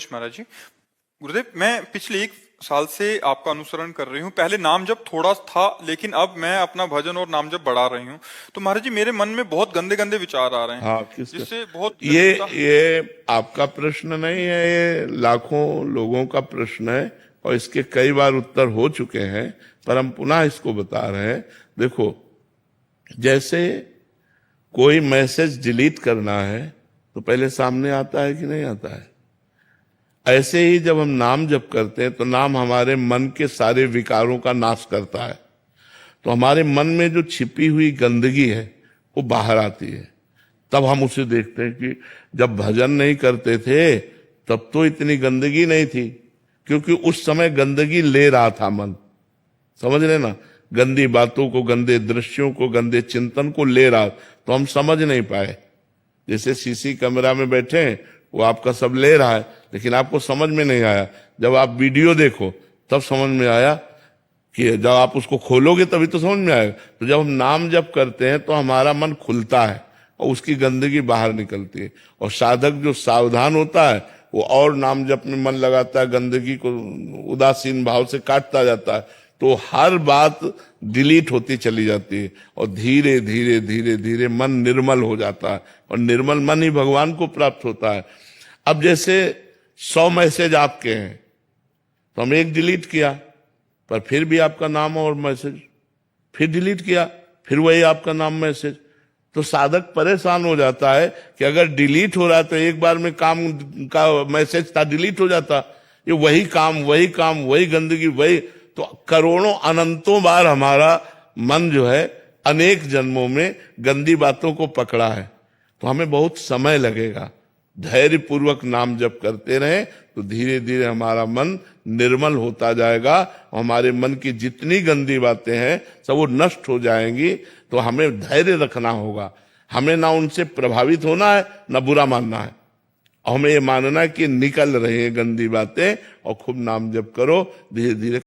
रजनीश महाराज जी। गुरुदेव, मैं पिछले 1 साल से आपका अनुसरण कर रही हूँ। पहले नाम जप थोड़ा था, लेकिन अब मैं अपना भजन और नाम जप बढ़ा रही हूँ। तो महाराज जी, मेरे मन में बहुत गंदे गंदे विचार आ रहे हैं। हाँ, किसका? जिससे बहुत ये आपका प्रश्न नहीं है, ये लाखों लोगों का प्रश्न है और इसके कई बार उत्तर हो चुके हैं, पर हम पुनः इसको बता रहे हैं। देखो, जैसे कोई मैसेज डिलीट करना है तो पहले सामने आता है कि नहीं आता है, ऐसे ही जब हम नाम जप करते हैं तो नाम हमारे मन के सारे विकारों का नाश करता है। तो हमारे मन में जो छिपी हुई गंदगी है वो बाहर आती है। तब हम उसे देखते हैं कि जब भजन नहीं करते थे तब तो इतनी गंदगी नहीं थी, क्योंकि उस समय गंदगी ले रहा था मन। समझ रहे ना, गंदी बातों को, गंदे दृश्यों को, गंदे चिंतन को ले रहा, तो हम समझ नहीं पाए। जैसे सीसी कैमरा में बैठे हैं, वो आपका सब ले रहा है लेकिन आपको समझ में नहीं आया। जब आप वीडियो देखो तब समझ में आया, कि जब आप उसको खोलोगे तभी तो समझ में आएगा। तो जब हम नाम जप करते हैं तो हमारा मन खुलता है और उसकी गंदगी बाहर निकलती है। और साधक जो सावधान होता है वो और नाम जप में मन लगाता है, गंदगी को उदासीन भाव से काटता जाता है, तो हर बात डिलीट होती चली जाती है और धीरे धीरे धीरे धीरे मन निर्मल हो जाता है और निर्मल मन ही भगवान को प्राप्त होता है। अब जैसे 100 मैसेज आपके हैं तो हम एक डिलीट किया, पर फिर भी आपका नाम और मैसेज, फिर डिलीट किया, फिर वही आपका नाम मैसेज। तो साधक परेशान हो जाता है कि अगर डिलीट हो रहा है तो एक बार में काम का मैसेज था, डिलीट हो जाता, ये वही काम वही गंदगी वही। तो करोड़ों अनंतों बार हमारा मन जो है अनेक जन्मों में गंदी बातों को पकड़ा है। तो हमें बहुत समय लगेगा। धैर्य पूर्वक नाम जप करते रहें तो धीरे धीरे हमारा मन निर्मल होता जाएगा। हमारे मन की जितनी गंदी बातें हैं सब वो नष्ट हो जाएंगी। तो हमें धैर्य रखना होगा, हमें ना उनसे प्रभावित होना है ना बुरा मानना है। हमें ये मानना है कि निकल रही है गंदी बातें और खूब नाम जप करो, धीरे धीरे